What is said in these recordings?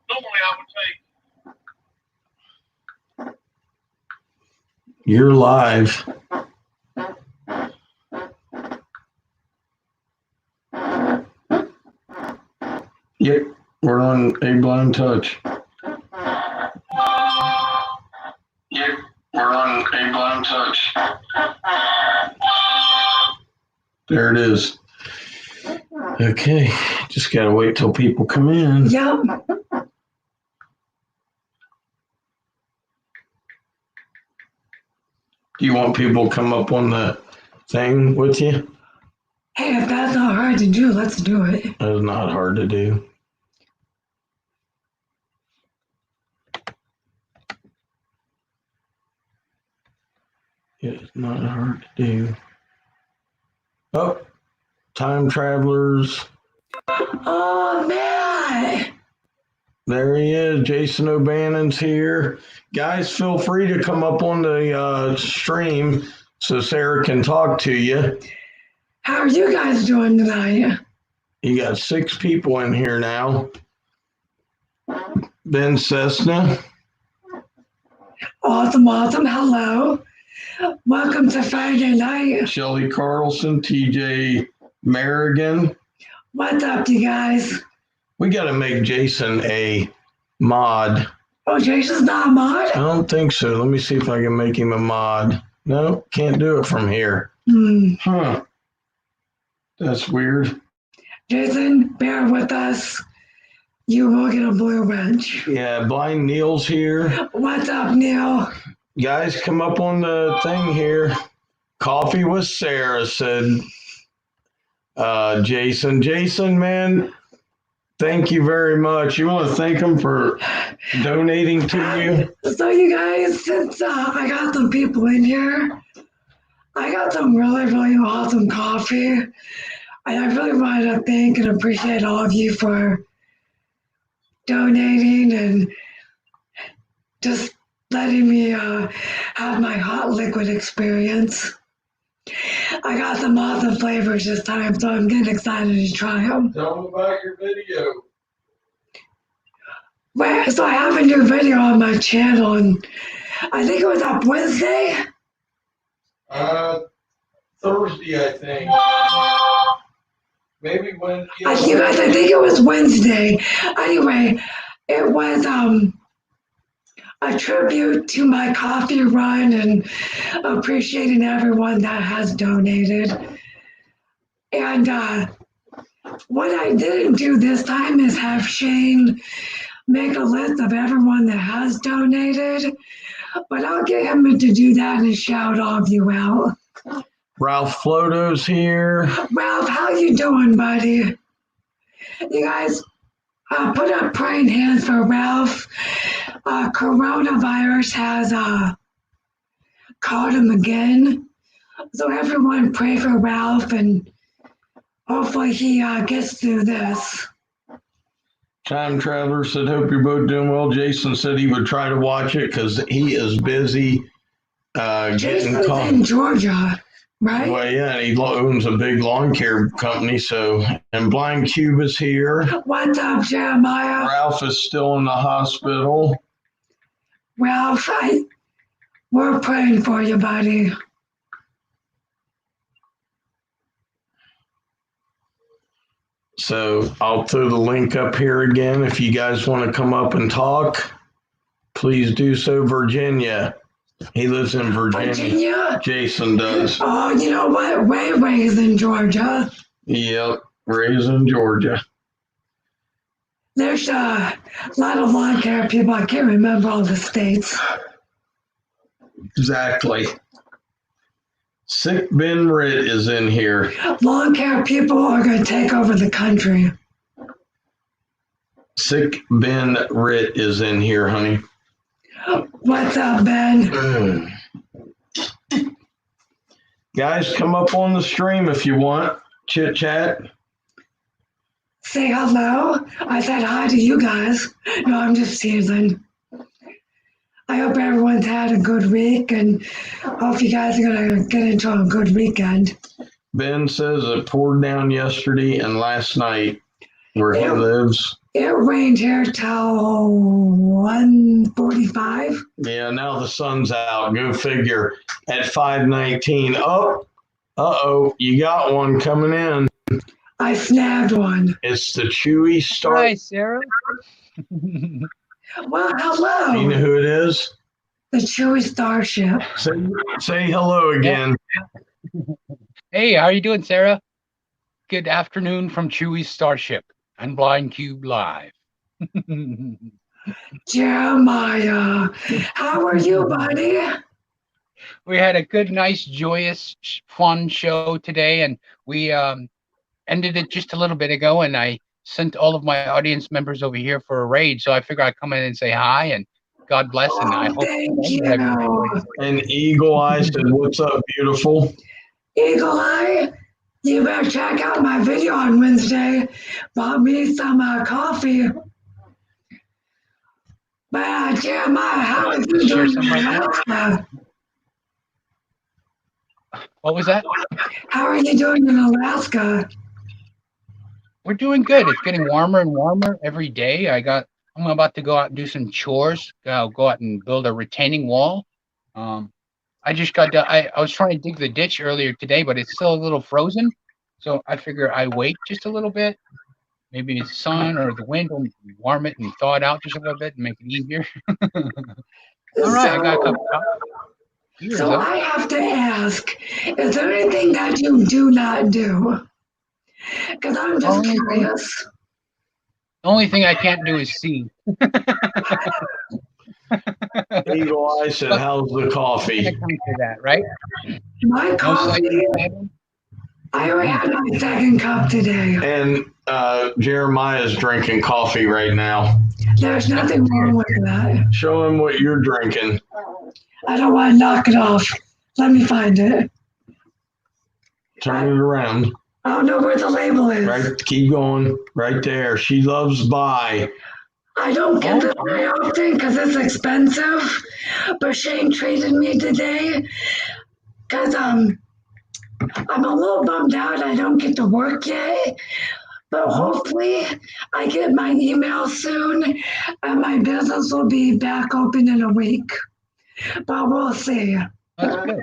Normally I would take. You're live. Yep, we're on A Blind Touch. Yep, we're on A Blind Touch. There it is. Okay, just gotta wait till people come in. Yep. Do you want people to come up on the thing with you? Hey, if that's not hard to do, let's do it. It's not hard to do. It's not hard to do. Oh, time travelers. Oh, man. There he is. Jason O'Bannon's here. Guys, feel free to come up on the stream so Sarah can talk to you. How are you guys doing tonight? You got 6 people in here now. Ben Cessna. Awesome. Hello. Welcome to Friday night. Shelly Carlson. TJ Merrigan. What's up, you guys? We got to make Jason a mod. Oh, Jason's not a mod? I don't think so. Let me see if I can make him a mod. No, can't do it from here. Huh. That's weird. Jason, bear with us. You will get a blue wrench. Yeah, Blind Neil's here. What's up, Neil? Guys, come up on the thing here. Coffee with Sarah, said Jason. Jason, man, thank you very much. You want to thank him for donating to you? So you guys, since I got some people in here, I got some really, really awesome coffee. And I really wanted to thank and appreciate all of you for donating and just letting me have my hot liquid experience. I got some awesome flavors this time, so I'm getting excited to try them. Tell them about your video. Well, so I have a new video on my channel, and I think it was up Wednesday. Thursday, I think. Maybe Wednesday. I think it was Wednesday. Anyway, it was a tribute to my coffee run and appreciating everyone that has donated. And what I didn't do this time is have Shane make a list of everyone that has donated, but I'll get him to do that and shout all of you out. Ralph Floto's here. Ralph, how you doing, buddy? You guys put up praying hands for Ralph. Coronavirus has caught him again. So everyone pray for Ralph, and hopefully he gets through this. Time Traveler said, hope you're both doing well. Jason said he would try to watch it because he is busy getting Jason's caught. in Georgia, right? Well, yeah, and he owns a big lawn care company. So, and Blind Cube is here. What's up, Jeremiah? Ralph is still in the hospital. Ralph, we're praying for you, buddy. So I'll throw the link up here again. If you guys want to come up and talk, please do so. Virginia. He lives in Virginia. Jason does. Oh, you know what? Ray is in Georgia. Yep, Ray's in Georgia. There's a lot of lawn care people. I can't remember all the states. Exactly. Sick Ben Ritt is in here. Lawn care people are going to take over the country. Sick Ben Ritt is in here, honey. What's up, Ben? Guys, come up on the stream if you want. Chit chat. Say hello. I said hi to you guys. No, I'm just teasing. I hope everyone's had a good week, and hope you guys are going to get into a good weekend. Ben says it poured down yesterday and last night where he lives. It rained here till 1:45. Yeah, now the sun's out. Go figure. At 5:19. Oh, uh-oh, you got one coming in. I snagged one. It's the Chewy Star. Hi, Sarah. Well, hello. You know who it is? The Chewy Starship. Say hello again. Hey, how are you doing, Sarah? Good afternoon from Chewy's Starship and Blind Cube Live. Jeremiah, how are you, buddy? We had a good, nice, joyous, fun show today, and we ended it just a little bit ago, and I sent all of my audience members over here for a raid, so I figured I'd come in and say hi, and God bless, and I hope thank you. And Eagle Eye said, "What's up, beautiful?" Eagle Eye, you better check out my video on Wednesday. Bought me some coffee. But Jeremiah, how are you doing in Alaska? What was that? How are you doing in Alaska? We're doing good. It's getting warmer and warmer every day. I'm about to go out and do some chores. Go out and build a retaining wall. I just got done. I was trying to dig the ditch earlier today, but it's still a little frozen. So I figure I wait just a little bit. Maybe the sun or the wind will warm it and thaw it out just a little bit and make it easier. All right, I got a couple. So I have to ask, is there anything that you do not do? Because I'm just curious. The only thing I can't do is see. Eagle Eye said, "How's the coffee?" I come to that, right? My coffee, I already had my second cup today. And Jeremiah's drinking coffee right now. There's nothing wrong with that. Show him what you're drinking. I don't want to knock it off. Let me find it. Turn it around. I don't know where the label is. Right, keep going. Right there. She loves Bai. I don't get this very often because it's expensive. But Shane treated me today because I'm a little bummed out. I don't get to work yet. But hopefully I get my email soon and my business will be back open in a week. But we'll see. That's good.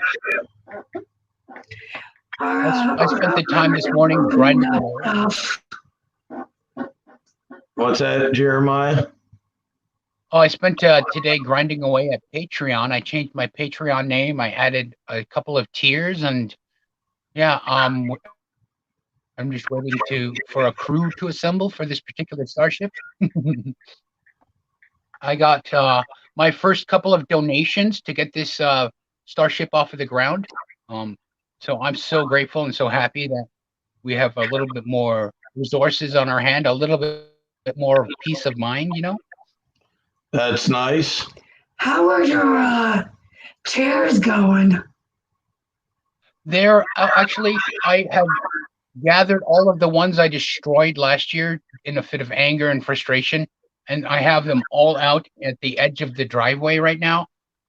I spent the time this morning grinding. What's that, Jeremiah? Oh, I spent today grinding away at Patreon. I changed my Patreon name. I added a couple of tiers, and yeah, I'm just waiting for a crew to assemble for this particular starship. I got my first couple of donations to get this starship off of the ground. So I'm so grateful and so happy that we have a little bit more resources on our hand, a little bit more peace of mind, you know? That's nice. How are your chairs going? They're actually, I have gathered all of the ones I destroyed last year in a fit of anger and frustration, and I have them all out at the edge of the driveway right now.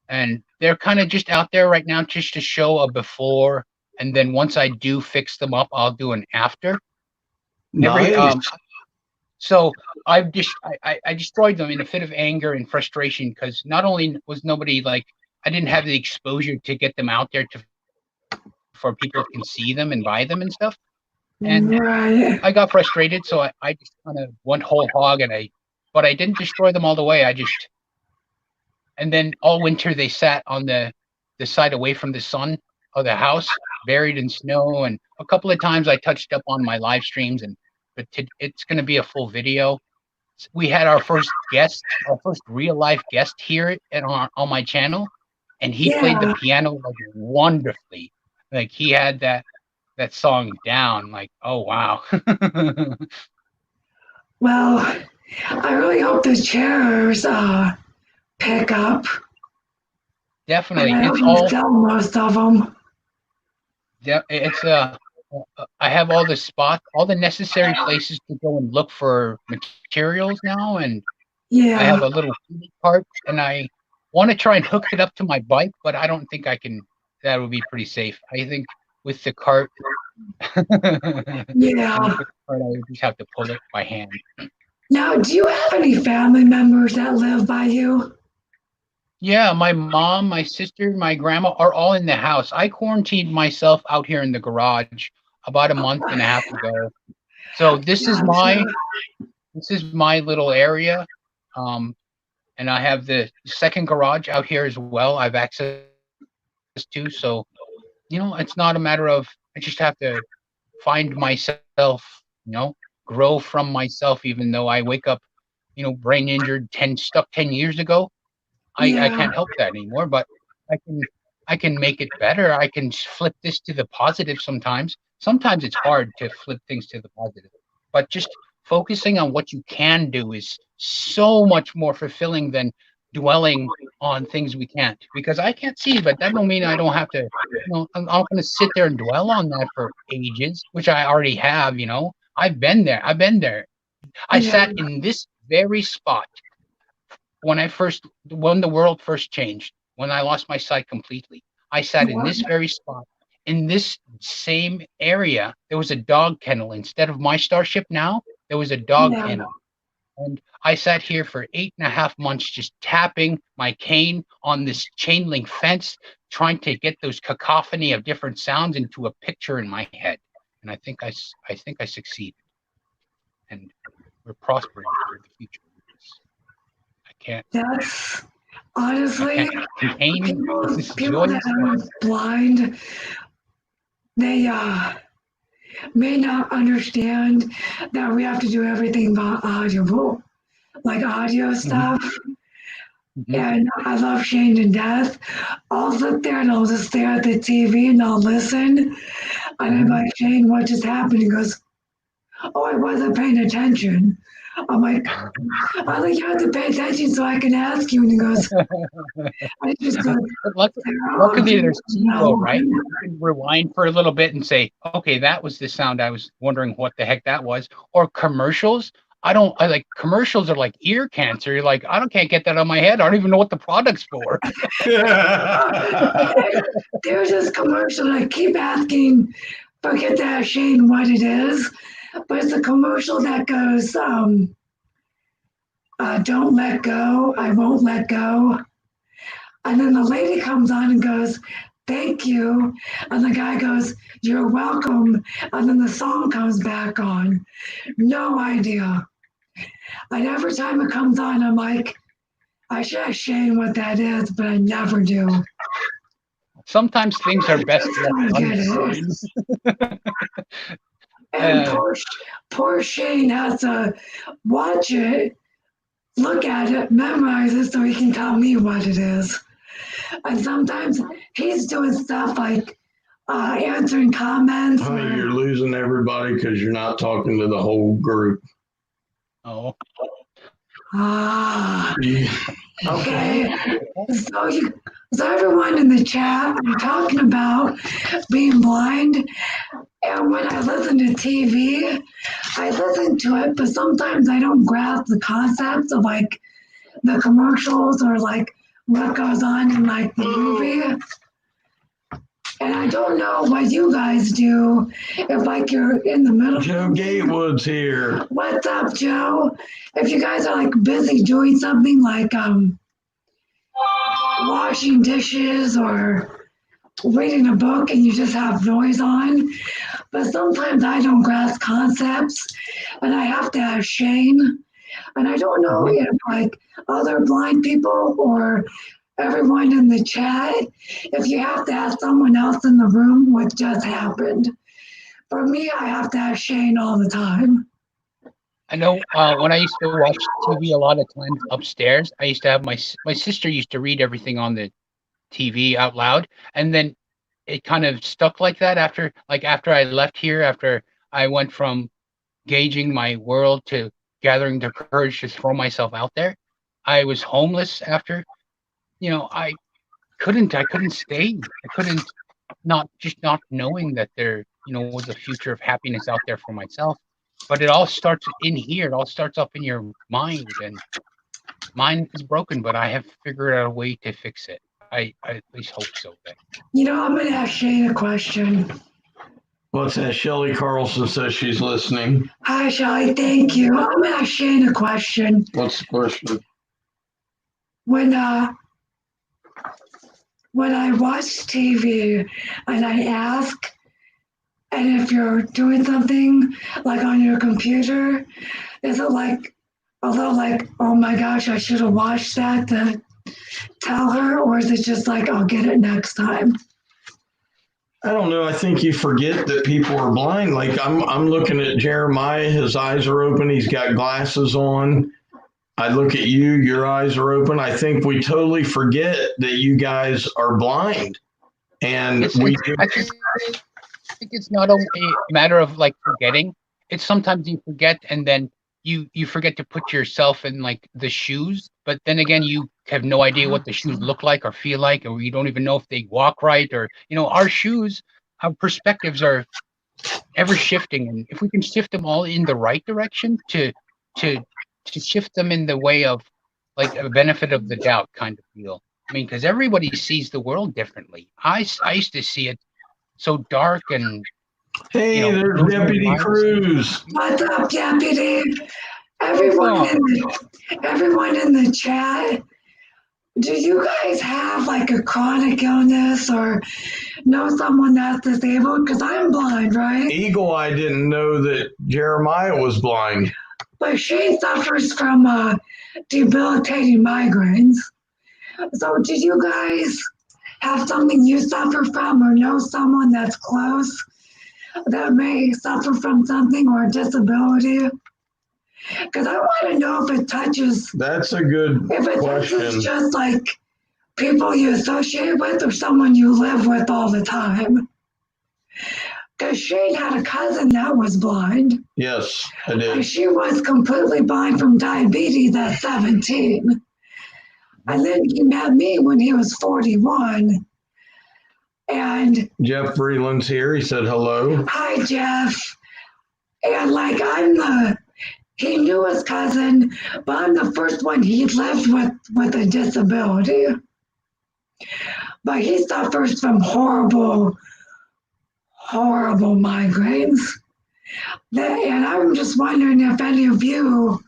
And they're kind of just out there right now just to show a before, and then once I do fix them up, I'll do an after. Nice. So I destroyed them in a fit of anger and frustration because not only was nobody I didn't have the exposure to get them out there for people can see them and buy them and stuff. And right. I got frustrated, so I just kind of went whole hog but I didn't destroy them all the way. And then all winter they sat on the side away from the sun of the house, buried in snow. And a couple of times I touched up on my live streams, but it's going to be a full video. We had our first real life guest here on my channel, and he played the piano wonderfully. He had that song down. Oh wow. Well, I really hope the chairs pick up. Definitely, it's all sell most of them. Yeah, it's I have all the necessary places to go and look for materials now, and I have a little cart, and I want to try and hook it up to my bike, but I don't think I can. That would be pretty safe. I think with the cart, yeah, I would just have to pull it by hand. Now, do you have any family members that live by you? Yeah, my mom, my sister, my grandma are all in the house. I quarantined myself out here in the garage about a month and a half ago. So Gotcha. this is my little area. Um, and I have the second garage out here as well. I've access to. So, it's not a matter of I just have to find myself, you know, grow from myself, even though I wake up, brain injured 10 years ago. I Yeah, can't help that anymore, but I can I can make it better. I can flip this to the positive sometimes. Sometimes it's hard to flip things to the positive, but just focusing on what you can do is so much more fulfilling than dwelling on things we can't. Because I can't see, but that don't mean I don't have to. I'm not going to sit there and dwell on that for ages, which I already have. I've been there. I've been there. I yeah, sat in this very spot when the world first changed, when I lost my sight completely. I sat in this very spot. In this same area, there was a dog kennel. Instead of my Starship now, there was a dog yeah. kennel. And I sat here for 8.5 months just tapping my cane on this chain link fence, trying to get those cacophony of different sounds into a picture in my head. And I think I succeeded. And we're prospering for the future. I can't That's I honestly can't contain people. this People that joyous are feeling. blind, they may not understand that we have to do everything by audio, like audio Mhm, stuff. mhm, And I love Shane to death. I'll sit there and I'll just stare at the TV and I'll listen. And I'm mhm. like, Shane, what just happened? He goes, oh, I wasn't paying attention. I'm like, I think you have to pay attention so I can ask you. And he goes, I just go, But Sarah, luckily, there's TiVo, no. right? You can rewind for a little bit and say, "Okay, that was the sound. I was wondering what the heck that was." Or commercials. I like commercials are like ear cancer. You're like, I don't can't get that on my head. I don't even know what the product's for. There's this commercial. I keep asking, forget that, Shane, what it is. But it's a commercial that goes, don't let go. I won't let go. And then the lady comes on and goes, thank you. And the guy goes, you're welcome. And then the song comes back on. No idea. And every time it comes on, I'm like, I should ask Shane what that is, but I never do. Sometimes things are I best just left don't get it. unseen. And Uh, poor Shane has to watch it, look at it, memorize it so he can tell me what it is. And sometimes he's doing stuff like answering comments. Honey, you're losing everybody because you're not talking to the whole group. oh, Ah, Yeah. okay. So you, so everyone in the chat, I'm talking about being blind. And when I listen to TV, I listen to it, but sometimes I don't grasp the concepts of like the commercials or like what goes on in like the movie. And I don't know what you guys do if like you're in the middle. Joe Gatewood's here. What's up, Joe? If you guys are like busy doing something like washing dishes or reading a book and you just have noise on. But sometimes I don't grasp concepts and I have to ask Shane. And I don't know mhm. if like other blind people or everyone in the chat, if you have to ask someone else in the room what just happened. For me, I have to ask Shane all the time. I know when I used to watch TV a lot of times upstairs, I used to have my sister used to read everything on the TV out loud, and then it kind of stuck like that after I left here, after I went from gauging my world to gathering the courage to throw myself out there. I was homeless after, I couldn't stay. I couldn't not knowing that there, was a future of happiness out there for myself. But it all starts in here. It all starts up in your mind, and mine is broken, but I have figured out a way to fix it. I at least hope so. Then. I'm going to ask Shane a question. What's that? Shelly Carlson says she's listening. Hi, Shelly. Thank you. I'm gonna ask Shane a question. What's the question? When I watch TV and I ask, and if you're doing something like on your computer, is it like a little like, oh my gosh, I should have watched that to tell her, or is it just like, I'll get it next time? I don't know. I think you forget that people are blind. Like I'm looking at Jeremiah. His eyes are open. He's got glasses on. I look at you. Your eyes are open. I think we totally forget that you guys are blind, and I think it's not only a matter of like forgetting. It's sometimes you forget, and then you forget to put yourself in like the shoes. But then again, you have no idea what the shoes look like or feel like, or you don't even know if they walk right. Or our shoes, our perspectives are ever shifting, and if we can shift them all in the right direction to shift them in the way of like a benefit of the doubt kind of deal. I mean, because everybody sees the world differently. I used to see it so dark and hey, there's Deputy Cruz. What's up, Deputy? Everyone in the chat, do you guys have like a chronic illness or know someone that's disabled? Because I'm blind, right? Eagle Eye didn't know that Jeremiah was blind. But Shane suffers from debilitating migraines. So do you guys have something you suffer from or know someone that's close that may suffer from something or a disability? Because I want to know if it touches. That's a good question. Touches just like people you associate with or someone you live with all the time. Because Shane had a cousin that was blind. Yes, I did. And she was completely blind from diabetes at 17. And then he met me when he was 41. And Jeff Breland's here. He said hello. Hi, Jeff. And like he knew his cousin, but I'm the first one he lived with a disability. But he suffers from horrible migraines. And I'm just wondering if any of you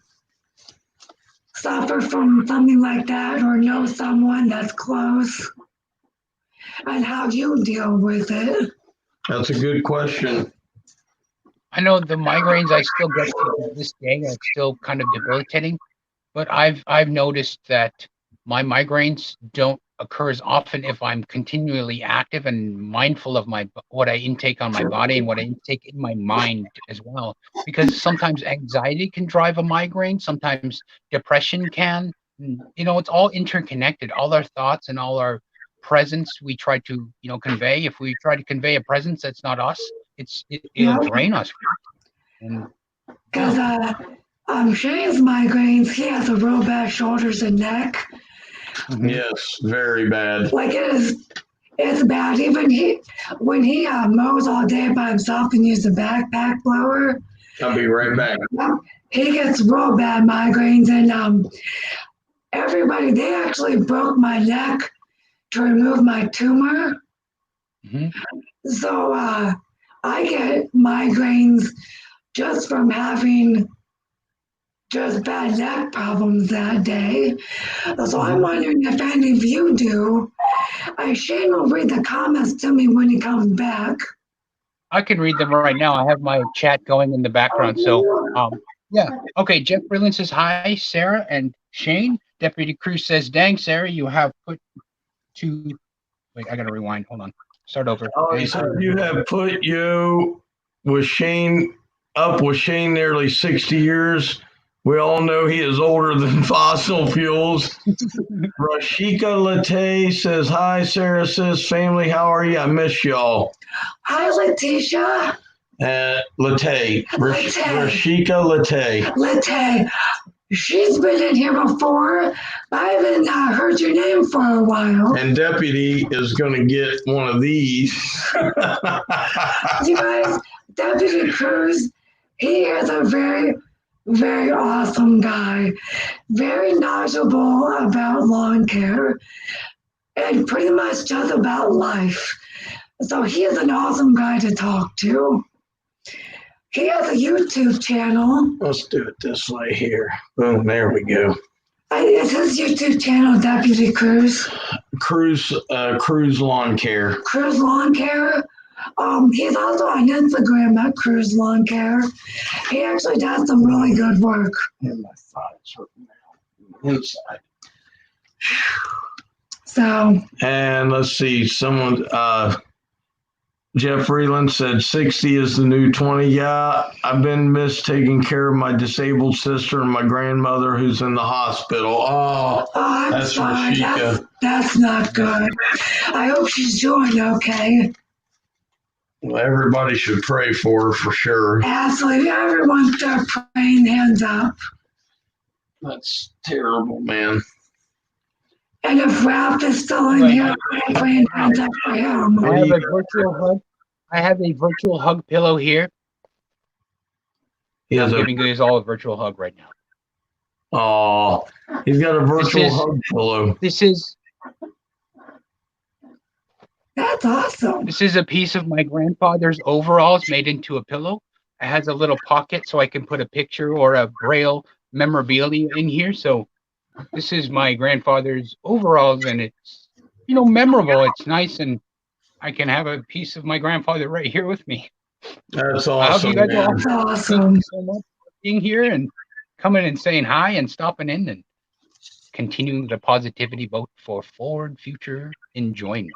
suffer from something like that or know someone that's close and how you deal with it. That's a good question. I know the migraines I still get to this day are still kind of debilitating, but I've noticed that my migraines don't occur as often if I'm continually active and mindful of what I intake on my body and what I intake in my mind as well. Because sometimes anxiety can drive a migraine, sometimes depression can. It's all interconnected. All our thoughts and all our presence we try to convey. If we try to convey a presence that's not us, it'll drain us. Because Shane's migraines, he has a real bad shoulders and neck. Mm-hmm. Yes, very bad. Like it's bad. Even when he mows all day by himself and uses a backpack blower. I'll be right back. He gets real bad migraines, and they actually broke my neck to remove my tumor. Mm-hmm. So I get migraines just from having just bad neck problems that day. So I'm wondering if any of you do. Shane will read the comments to me when he comes back. I can read them right now. I have my chat going in the background. So, yeah. Okay, Jeff Brilliant says, hi, Sarah and Shane. Deputy Cruz says, dang, Sarah, you have put to... Wait, I got to rewind. Hold on. Start over. Oh, he said you have put you with Shane nearly 60 years. We all know he is older than fossil fuels. Rashika Latte says, hi, Sarah says, family, how are you? I miss y'all. Hi, Letitia. Latte. Rashika Latte. Latte. She's been in here before. I haven't heard your name for a while. And Deputy is going to get one of these. You guys, Deputy Cruz, he is a very, very awesome guy. Very knowledgeable about lawn care and pretty much just about life. So he is an awesome guy to talk to. He has a YouTube channel. Let's do it this way here. Boom, there we go. It's his YouTube channel, Deputy Cruz. Cruz Lawn Care. Cruz Lawn Care. He's also on Instagram at Cruz Lawn Care. He actually does some really good work. And my thighs hurting now. Inside. So. And let's see, someone, Jeff Freeland said 60 is the new 20. Yeah, I've been missed taking care of my disabled sister and my grandmother who's in the hospital. Oh, I'm that's sorry. Rashika. That's not good. I hope she's doing okay. Well, everybody should pray for her for sure. Absolutely. Everyone start praying, hands up. That's terrible, man. And if Ralph is still in here, praying hands up for him. I have a virtual hug. I have a virtual hug pillow here. I'm giving you guys all a virtual hug right now. Oh, he's got a virtual hug pillow. That's awesome. This is a piece of my grandfather's overalls made into a pillow. It has a little pocket so I can put a picture or a braille memorabilia in here. So this is my grandfather's overalls, and it's, memorable. It's nice, and I can have a piece of my grandfather right here with me. That's awesome. That's awesome. Thank you so much for being here and coming and saying hi and stopping in and continuing the positivity vote for forward future enjoyment.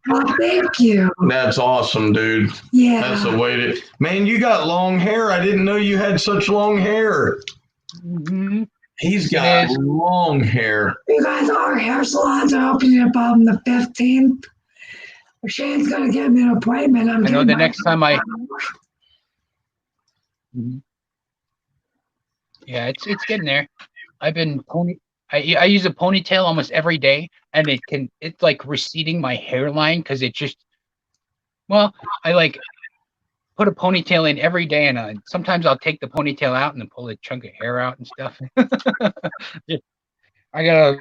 Well, thank you. That's awesome, dude. Yeah. That's the way to. Man, you got long hair. I didn't know you had such long hair. Mm-hmm. He's got long hair. You guys, our hair salons are opening up on the 15th. Shane's going to give me an appointment. I know the next time Yeah, it's getting there. I've been I use a ponytail almost every day, and it's like receding my hairline because it just, I like put a ponytail in every day, and sometimes I'll take the ponytail out and then pull a chunk of hair out and stuff. I gotta.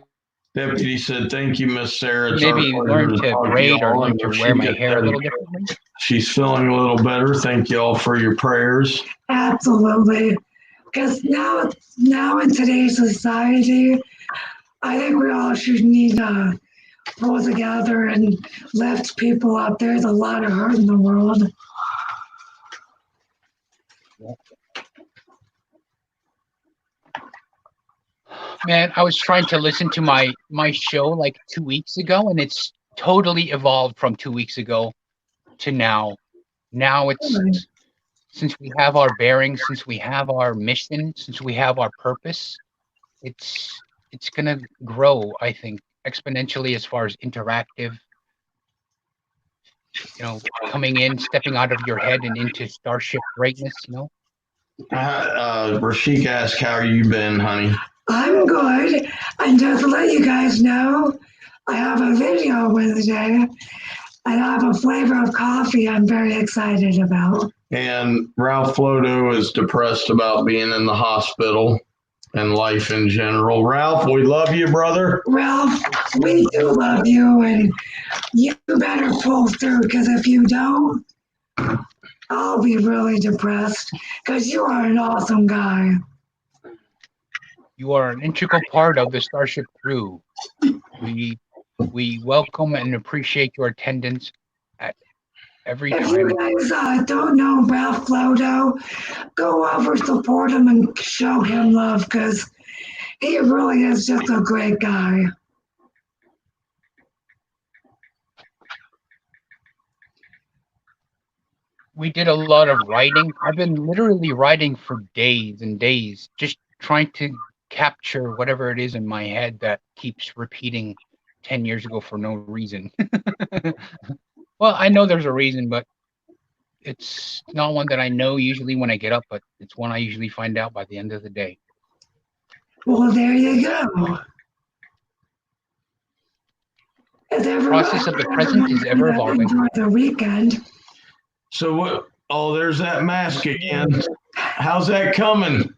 Deputy said, "Thank you, Miss Sarah. It's maybe learn to braid or learn to wear my hair a little differently." She's feeling a little better. Thank you all for your prayers. Absolutely. Because now in today's society, I think we all should need to pull together and lift people up. There's a lot of hurt in the world. Man, I was trying to listen to my show like 2 weeks ago, and it's totally evolved from 2 weeks ago to now. Now it's, since we have our bearings, since we have our mission, since we have our purpose, it's gonna grow, I think, exponentially as far as interactive, coming in, stepping out of your head and into Starship greatness, Rashik asked, how you been, honey? I'm good. And just to let you guys know, I have a video Wednesday, and I have a flavor of coffee I'm very excited about. And Ralph Floto is depressed about being in the hospital and life in general. Ralph, we love you, brother. Ralph, we do love you, and you better pull through, because if you don't, I'll be really depressed, because you are an awesome guy. You are an integral part of the Starship crew. We welcome and appreciate your attendance at every time. If you guys don't know Ralph Floto, go over, support him, and show him love, because he really is just a great guy. We did a lot of writing. I've been literally writing for days and days, just trying to capture whatever it is in my head that keeps repeating 10 years ago for no reason. Well, I know there's a reason, but it's not one that I know usually when I get up, but it's one I usually find out by the end of the day. Well, there you go. The process of the present is ever evolving. Enjoy the weekend. So what? Oh, there's that mask again. How's that coming?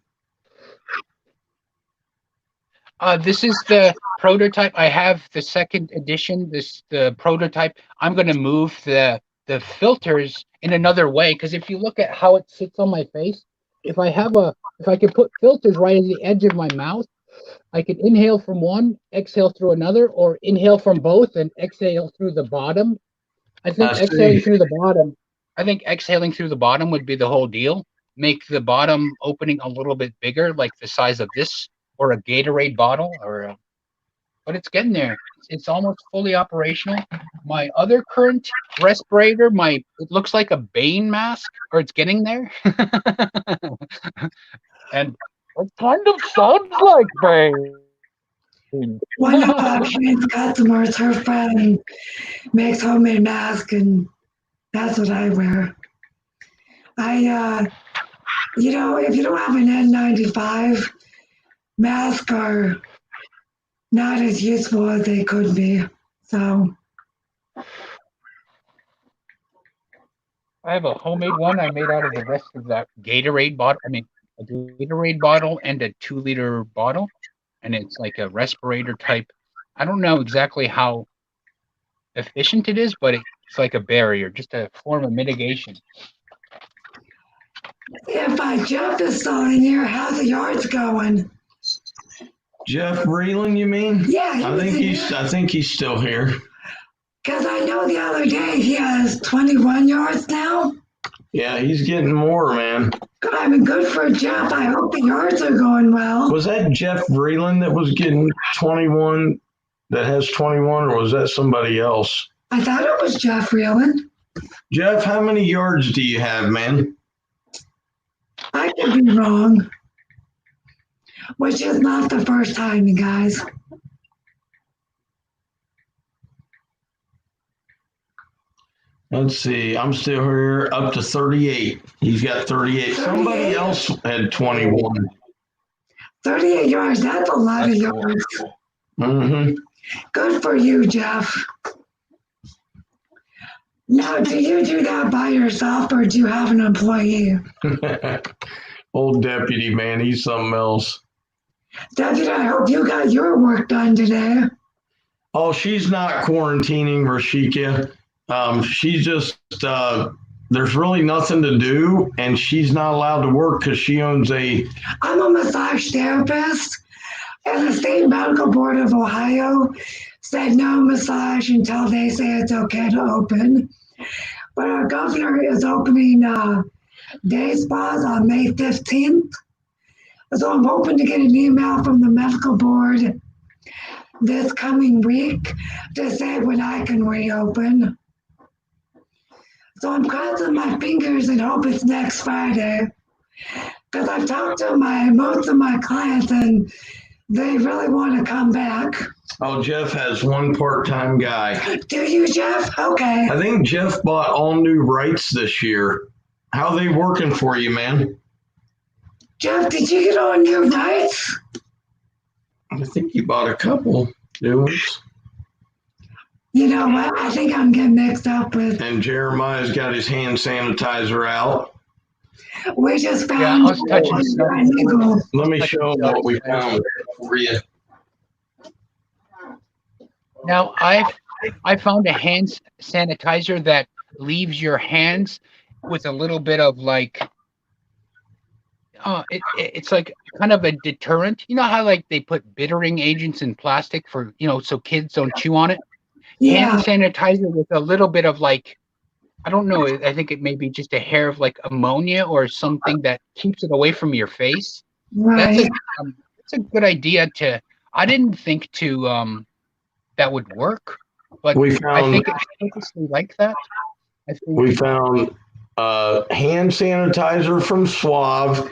This is the prototype. I have the second edition. The prototype. I'm going to move the filters in another way, because if you look at how it sits on my face, if I could put filters right at the edge of my mouth, I could inhale from one, exhale through another, or inhale from both and exhale through the bottom. I think I exhaling see. through the bottom. I think exhaling through the bottom would be the whole deal. Make the bottom opening a little bit bigger, like the size of this, or a Gatorade bottle, but it's getting there. It's almost fully operational. My other current respirator, it looks like a Bane mask, or it's getting there. And it kind of sounds like Bane. One of our client's customers, her friend, makes homemade masks, and that's what I wear. If you don't have an N95, masks are not as useful as they could be. So, I have a homemade one I made out of the rest of that Gatorade bottle. I mean, a Gatorade bottle and a 2-liter bottle, and it's like a respirator type. I don't know exactly how efficient it is, but it's like a barrier, just a form of mitigation. if Jeff is still in here, how's the yards going? Jeff Breland, you mean? Yeah, I think he's still here. Because I know the other day he has 21 yards now. Yeah, he's getting more, man. I mean, good for Jeff. I hope the yards are going well. Was that Jeff Breland that was getting 21? That has 21, or was that somebody else? I thought it was Jeff Reeland. Jeff, how many yards do you have, man? I could be wrong, which is not the first time, you guys. Let's see. I'm still here, up to 38. He's got 38. Somebody else had 21. 38 yards, that's a lot of yards. Mm-hmm. Good for you, Jeff. Now, do you do that by yourself, or do you have an employee? Old deputy, man, he's something else. Deputy, I hope you got your work done today. Oh, she's not quarantining, Rashika. She's just, there's really nothing to do, and she's not allowed to work because she owns I'm a massage therapist, and the State Medical Board of Ohio said no massage until they say it's okay to open. But our governor is opening day spas on May 15th. So I'm hoping to get an email from the medical board this coming week to say when I can reopen. So I'm crossing my fingers and hope it's next Friday. Because I've talked to most of my clients and they really want to come back. Oh, Jeff has one part-time guy. Do you, Jeff? Okay. I think Jeff bought all new rights this year. How are they working for you, man? Jeff, did you get all new rights? I think he bought a couple new ones. You know what? I think I'm getting mixed up with. And Jeremiah's got his hand sanitizer out. We just found. Yeah, I was touching. Let me show him what we found for you. Now I found a hand sanitizer that leaves your hands with a little bit of like, it's like kind of a deterrent. You know how like they put bittering agents in plastic for, so kids don't chew on it. Yeah. Hand sanitizer with a little bit of like, I don't know. I think it may be just a hair of like ammonia or something that keeps it away from your face. Right. That's a good idea I didn't think that would work, but I think it's purposely like that. We found hand sanitizer from Suave,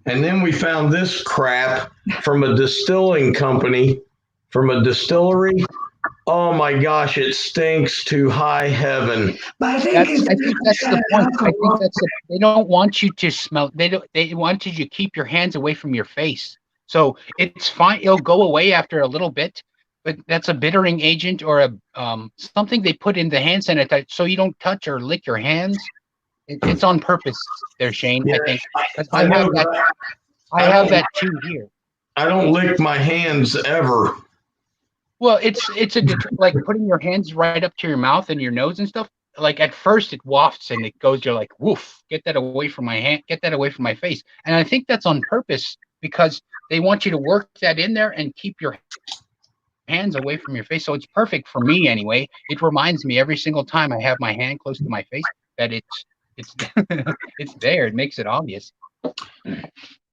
and then we found this crap from a distilling company, from a distillery. Oh my gosh, it stinks to high heaven. But I think that's the point. They don't want you to smell. They want you to keep your hands away from your face. So it's fine. It'll go away after a little bit, but that's a bittering agent or something they put in the hand sanitizer so you don't touch or lick your hands. It's on purpose there, Shane. Yeah, I think. I have that too here. I don't lick my hands ever. Well, it's a good like putting your hands right up to your mouth and your nose and stuff. Like at first it wafts and it goes, you're like, woof, get that away from my hand, get that away from my face. And I think that's on purpose because they want you to work that in there and keep your hands away from your face. So it's perfect for me anyway. It reminds me every single time I have my hand close to my face that it's it's there. It makes it obvious.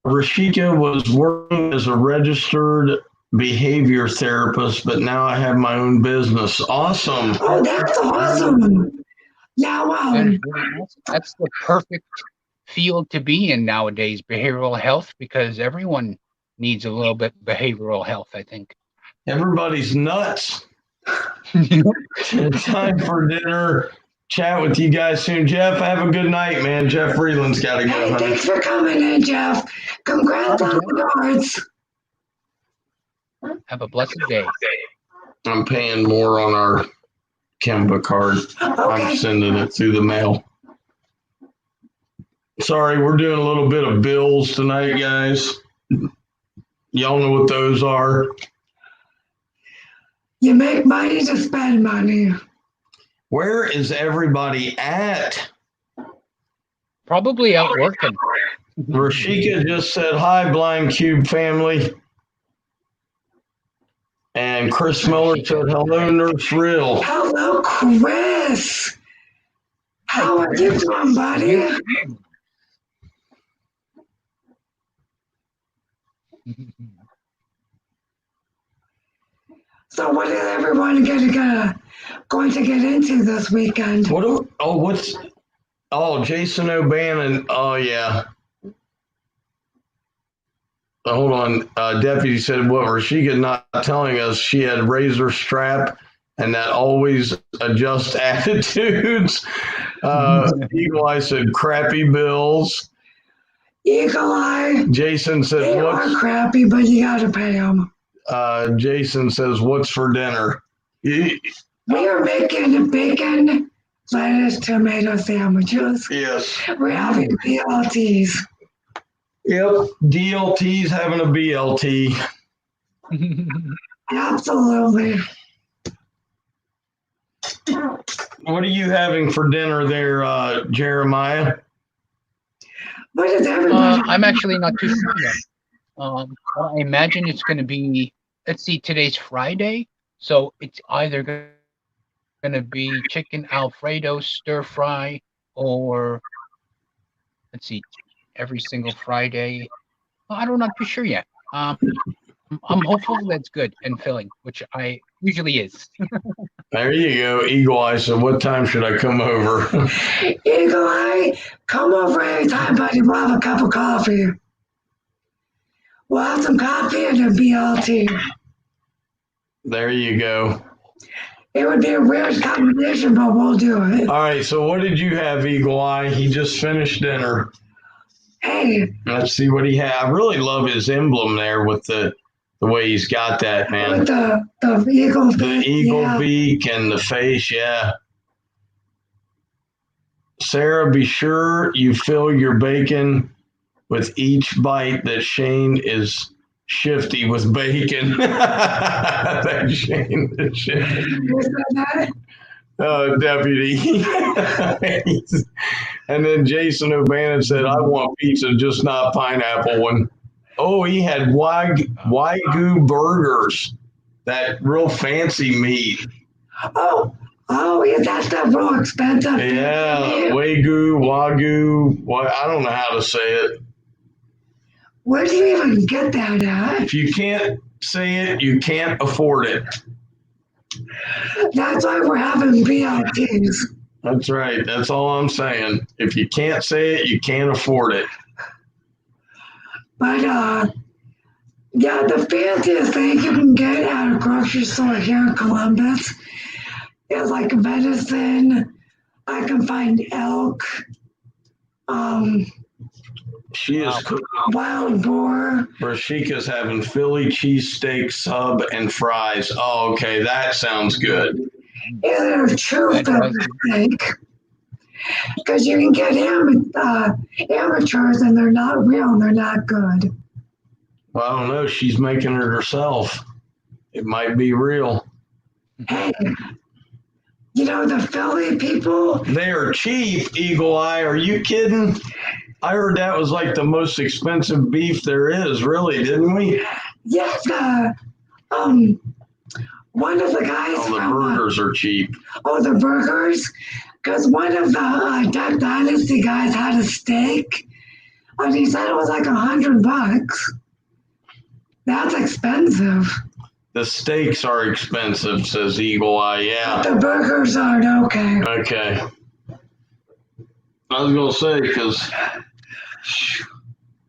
Rashika was working as a registered behavior therapist, but now I have my own business. Awesome. Oh, that's awesome. Now, That is really awesome. That's the perfect field to be in nowadays, behavioral health, because everyone needs a little bit behavioral health, I think. Everybody's nuts. It's time for dinner. Chat with you guys soon. Jeff, have a good night, man. Jeff Freeland's got to go. hey, Honey. thanks for coming in, Jeff. Congrats on the yards. Have a blessed day. I'm paying more on our Kemba card. I'm Okay. sending it through the mail. Sorry, we're doing a little bit of bills tonight, guys. Y'all know what those are. You make money to spend money. Where is everybody at? Probably out working. Rashika just said, hi, Blind Cube family. And Chris Miller said, hello, Nurse Real. Hello, Chris. How are you doing, buddy? So what is everyone going to get into this weekend? Jason O'Bannon. Oh, yeah. Hold on. Deputy said, what Rashika not telling us, she had razor strap and that always adjust attitudes. Eagle Eye said, crappy bills. Eagle Eye. Jason said, they are crappy, but you got to pay them. Jason says, what's for dinner? We are making bacon, lettuce, tomato sandwiches. Yes. We're having BLTs. Yep. DLT's having a BLT. Absolutely. What are you having for dinner there, Jeremiah? What is everybody? I'm actually not too sure yet. But I imagine it's going to be, let's see, today's Friday. So it's either going to be chicken Alfredo stir fry or, let's see, every single Friday. I'm not too sure yet. I'm hopeful that's good and filling, which I usually is. There you go. Eagle Eye said, what time should I come over? Eagle Eye, come over anytime, buddy. We'll have a cup of coffee. We'll have some coffee and a BLT. There you go. It would be a weird combination, but we'll do it. All right. So what did you have, Eagle Eye? He just finished dinner. Hey. Let's see what he had. I really love his emblem there with the way he's got that, man. With the eagle beak. The eagle beak and the face, yeah. Sarah, be sure you fill your bacon with each bite that Shane is shifty with bacon. That Shane is shifty. Deputy. And then Jason O'Bannon said, I want pizza, just not pineapple one. Oh, he had Wagyu burgers, that real fancy meat. Oh, yeah, that stuff real expensive. Yeah, Wagyu. I don't know how to say it. Where do you even get that at? If you can't say it, you can't afford it. That's why we're having BLTs. That's right. That's all I'm saying. If you can't say it, you can't afford it. But, yeah, the fanciest thing you can get at a grocery store here in Columbus is like venison. I can find elk. She is cooking. Wild boar. Rashika's having Philly cheesesteak sub and fries. Oh, okay. That sounds good. Yeah, they're true Philly steak. Because you can get amateurs and they're not real and they're not good. Well, I don't know. She's making it herself. It might be real. Hey, you know the Philly people? They are cheap, Eagle Eye. Are you kidding? I heard that was like the most expensive beef there is, really, didn't we? Yes, one of the guys Oh, the from burgers are cheap. the burgers, because one of the Duck Dynasty guys had a steak, and he said it was like $100. That's expensive. The steaks are expensive, says Eagle Eye. Yeah. The burgers aren't okay. Okay. I was gonna say because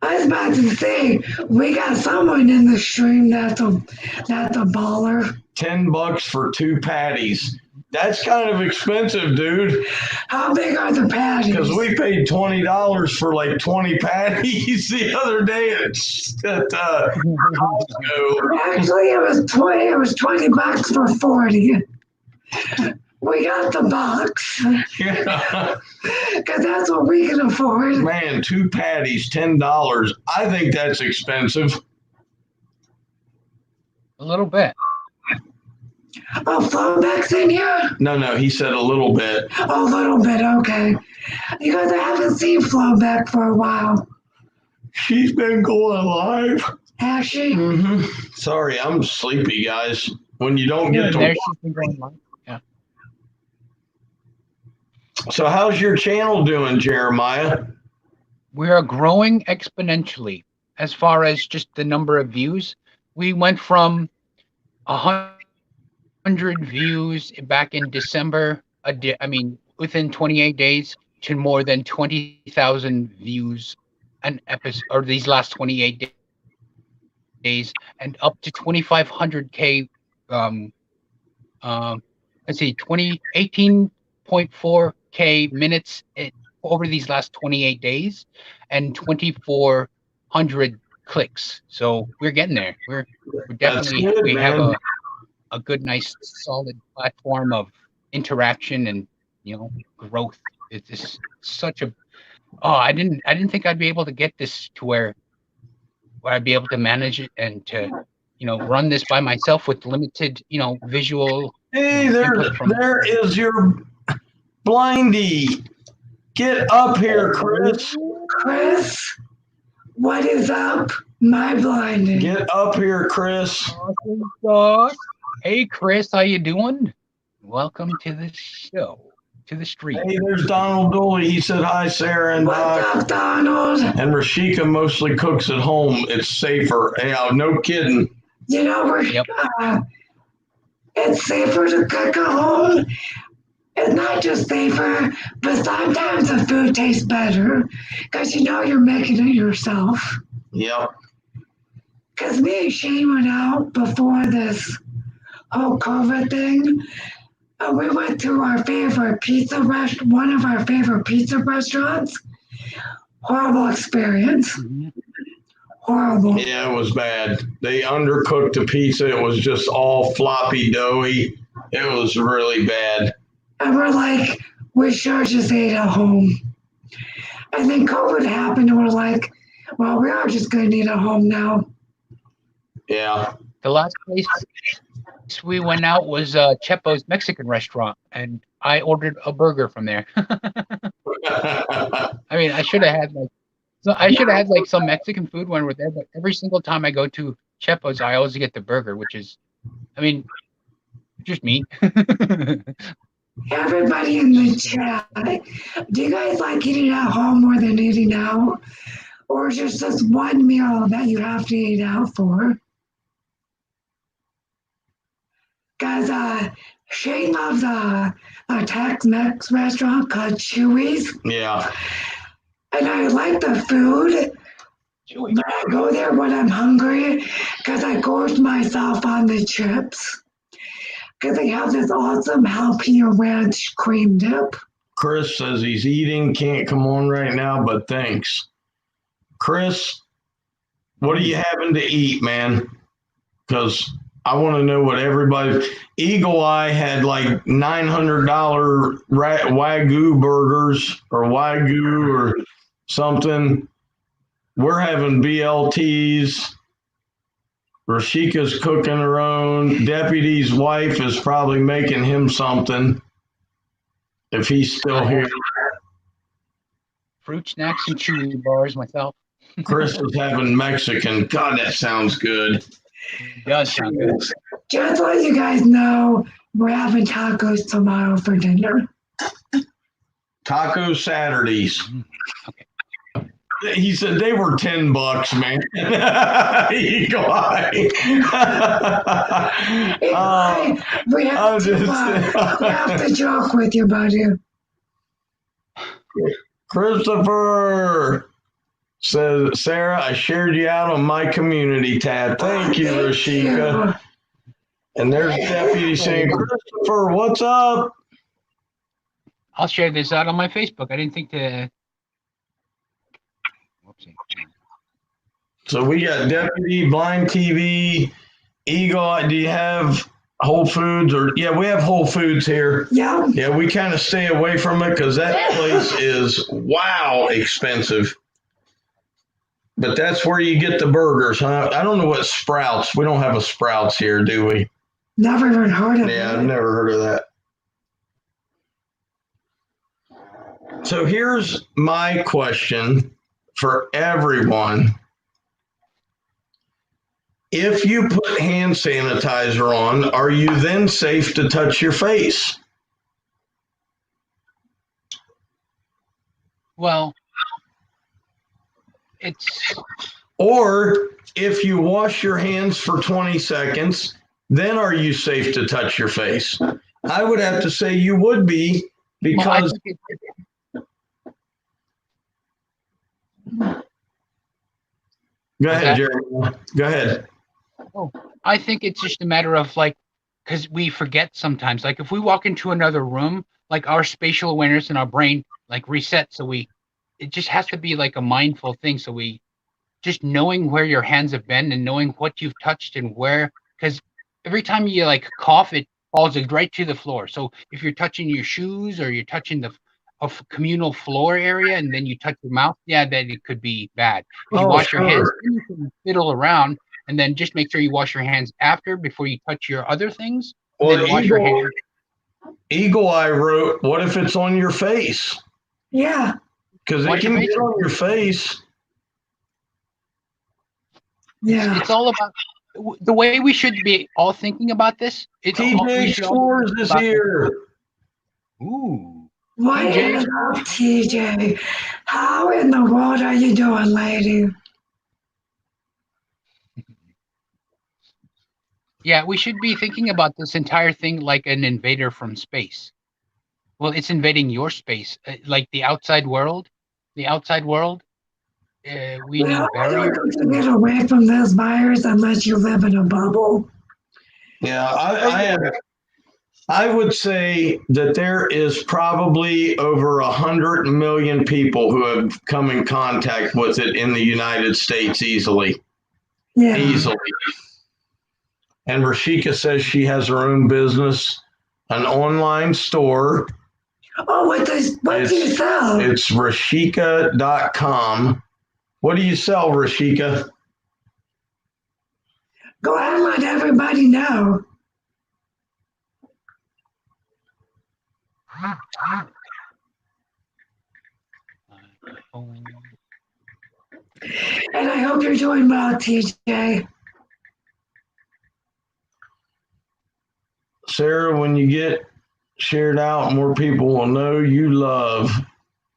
I was about to say we got someone in the stream that's a baller. $10 for 2 patties. That's kind of expensive, dude. How big are the patties? Because we paid $20 for like 20 patties the other day at Costco. Actually, it was 20. It was $20 for 40. We got the box Yeah. because that's what we can afford. Man, 2 patties, $10. I think that's expensive. A little bit. Oh, Flowback's in here? No, he said a little bit. Oh, a little bit, okay. Because I haven't seen Flowback for a while. She's been going live. Has she? Mm-hmm. Sorry, I'm sleepy, guys. When you don't get to There she's been going live. Yeah. So how's your channel doing, Jeremiah? We are growing exponentially as far as just the number of views. We went from 100 views back in December, within 28 days, to more than 20,000 views an episode, or these last 28 days, and up to 2,500K. Let's see, 18.4K minutes over these last 28 days, and 2,400 clicks. So we're getting there. We're definitely good, we man. have a good, nice, solid platform of interaction and growth. It's such a I didn't think I'd be able to get this to where I'd be able to manage it and to run this by myself with limited visual. Hey, there is your blindy. Get up here, Chris. Chris, what is up? My blinding. Get up here, Chris. Hey, Chris, how you doing? Welcome to the show, to the stream. Hey, there's Donald Dooley. He said hi, Sarah and What's Doc. up, Donald? And Rashika mostly cooks at home. It's safer. Yeah, no kidding. It's safer to cook at home. It's not just safer, but sometimes the food tastes better because you're making it yourself. Yep. Because me and Shane went out before this whole COVID thing. We went to our favorite one of our favorite pizza restaurants. Horrible experience. Mm-hmm. Horrible. Yeah, it was bad. They undercooked the pizza. It was just all floppy, doughy. It was really bad. And we're like, we sure just ate at home. And then COVID happened, and we're like, well, we are just going to eat at home now. Yeah. The last place we went out was Chepo's Mexican restaurant, and I ordered a burger from there. I mean, I should have had some Mexican food when we're there, but every single time I go to Chepo's, I always get the burger, which is, just me. Everybody in the chat, do you guys like eating at home more than eating out? Or is it just one meal that you have to eat out for? Guys, Shane loves a Tex-Mex restaurant called Chewy's. Yeah. And I like the food, but I go there when I'm hungry because I gorge myself on the chips. Because they have this awesome jalapeno ranch cream dip. Chris says he's eating, can't come on right now, but thanks. Chris, what are you having to eat, man? Because I want to know what everybody. Eagle Eye had like $900 Wagyu burgers or Wagyu or something. We're having BLTs. Rashika's cooking her own. Deputy's wife is probably making him something if he's still here. Fruit snacks and chewy bars myself. Chris is having Mexican. God, that sounds good. It does sound good. Just to let you guys know, we're having tacos tomorrow for dinner. Taco Saturdays. Okay. He said they were $10, man. Eagle Eye. We have to joke with you, buddy. Christopher says, Sarah, I shared you out on my community tab. Thank you, Rashika. And there's Deputy saying, Christopher, what's up? I'll share this out on my Facebook. I didn't think to. Whoopsie. So we got Deputy, Blind TV, Eagle. Do you have Whole Foods? Or yeah, we have Whole Foods here. Yeah. Yeah, we kind of stay away from it because that place is expensive. But that's where you get the burgers, huh? I don't know what Sprouts. We don't have a Sprouts here, do we? Never even heard of it. Yeah, I've never heard of that. So here's my question for everyone. If you put hand sanitizer on, are you then safe to touch your face? Well, it's. Or if you wash your hands for 20 seconds, then are you safe to touch your face? I would have to say you would be because. Go ahead, Jeremy. Go ahead. Oh, I think it's just a matter of because we forget sometimes. Like if we walk into another room, like our spatial awareness and our brain reset. So it just has to be like a mindful thing. So we just knowing where your hands have been and knowing what you've touched and where, because every time you cough, it falls right to the floor. So if you're touching your shoes or you're touching the communal floor area and then you touch your mouth, then it could be bad. If you wash your hands, you can fiddle around and then just make sure you wash your hands before you touch your other things. Well, Eagle Eye wrote, what if it's on your face? Yeah. Because it can get on your face. Yeah. It's all about the way we should be all thinking about this. TJ Shores is here. Ooh. What is up, TJ? How in the world are you doing, lady? Yeah, we should be thinking about this entire thing like an invader from space. Well, it's invading your space, like the outside world. The outside world, we need barriers. To get away from this virus unless you live in a bubble. Yeah, I would say that there is probably over 100 million people who have come in contact with it in the United States easily. Yeah. Easily. And Rashika says she has her own business, an online store. Oh, what do you sell? It's Rashika.com. What do you sell, Rashika? Go ahead and let everybody know. And I hope you're doing well, TJ. Sarah, when you get shared out, more people will know your love.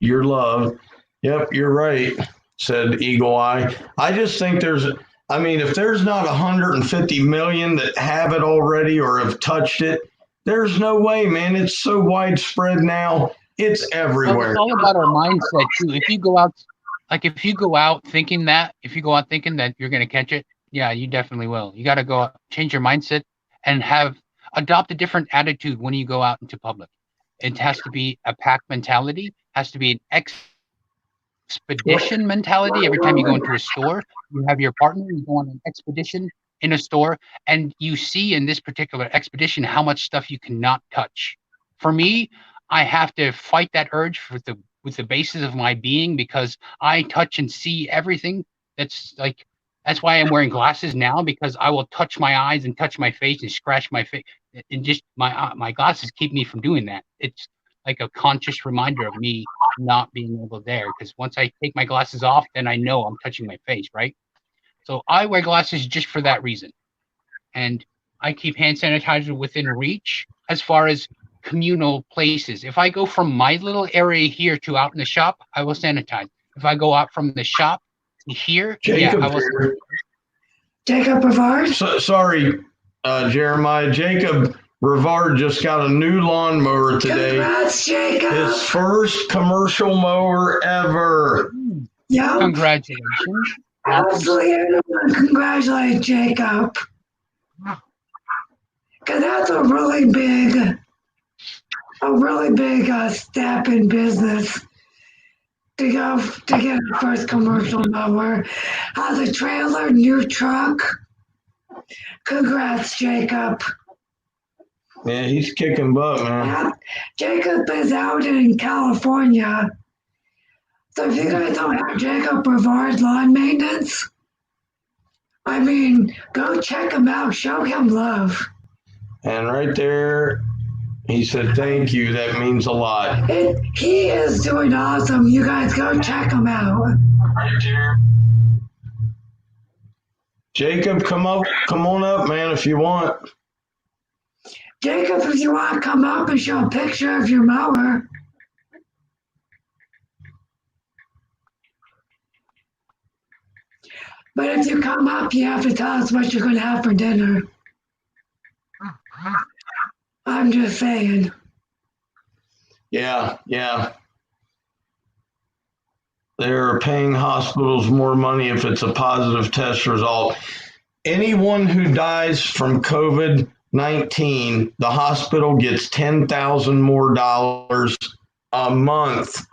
Yep, you're right, said Eagle Eye. I just think if there's not 150 million that have it already or have touched it, there's no way, man. It's so widespread now. It's everywhere. Well, it's all about our mindset too. If you go out thinking that you're going to catch it, yeah, you definitely will. You got to go out, change your mindset and adopt a different attitude when you go out into public. It has to be a pack mentality, has to be an expedition mentality. Every time you go into a store, you have your partner, you go on an expedition in a store, and you see in this particular expedition how much stuff you cannot touch. For me, I have to fight that urge with the basis of my being because I touch and see everything that's That's why I'm wearing glasses now, because I will touch my eyes and touch my face and scratch my face, and just my glasses keep me from doing that. It's like a conscious reminder of me not being able there, because once I take my glasses off, then I know I'm touching my face, right? So I wear glasses just for that reason. And I keep hand sanitizer within reach as far as communal places. If I go from my little area here to out in the shop, I will sanitize. If I go out from the shop to here, yeah, I Jacob will. here. Jacob Brevard? Sorry, Jeremiah. Jacob Brevard just got a new lawnmower today. Congrats, Jacob. His first commercial mower ever. Yep. Congratulations. Absolutely, everyone congratulate Jacob. Because that's a really big step in business to get a first commercial mower. Has a trailer, new truck. Congrats, Jacob. Yeah, he's kicking butt, man. Yeah, Jacob is out in California. So if you guys don't have Jacob Brevard Lawn Maintenance, I mean, go check him out. Show him love. And right there, he said, thank you. That means a lot. He is doing awesome. You guys go check him out. Right there. Jacob, come on up, man, if you want. Jacob, if you want to come up and show a picture of your mower. But if you come up, you have to tell us what you're going to have for dinner. I'm just saying. Yeah. They're paying hospitals more money if it's a positive test result. Anyone who dies from COVID-19, the hospital gets $10,000 more a month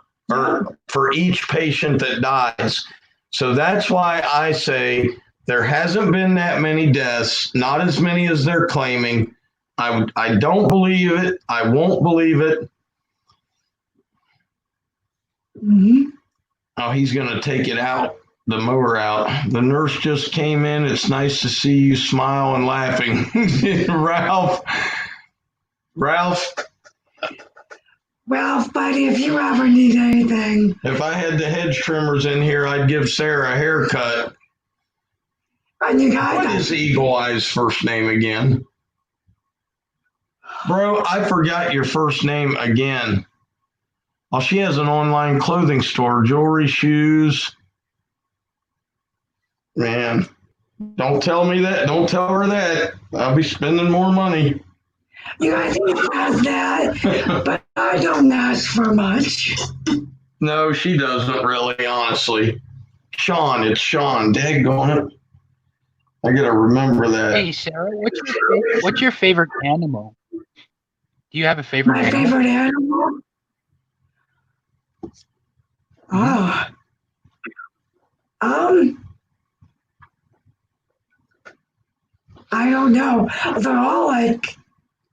for each patient that dies. So that's why I say there hasn't been that many deaths, not as many as they're claiming. I don't believe it. I won't believe it. Mm-hmm. Oh, he's going to take it out, the mower out. The nurse just came in. It's nice to see you smile and laughing. Ralph, buddy, if you ever need anything. if I had the hedge trimmers in here, I'd give Sarah a haircut. And you got What is Eagle Eye's first name again? Bro, I forgot your first name again. Oh, she has an online clothing store, jewelry, shoes. Man, don't tell me that. Don't tell her that. I'll be spending more money. You guys has that, but I don't ask for much. No, she doesn't really, honestly. Sean, it's Sean. Daggone it. I gotta remember that. Hey, Sarah, what's your favorite animal? Do you have a favorite My animal? favorite animal? Oh. I don't know. They're all like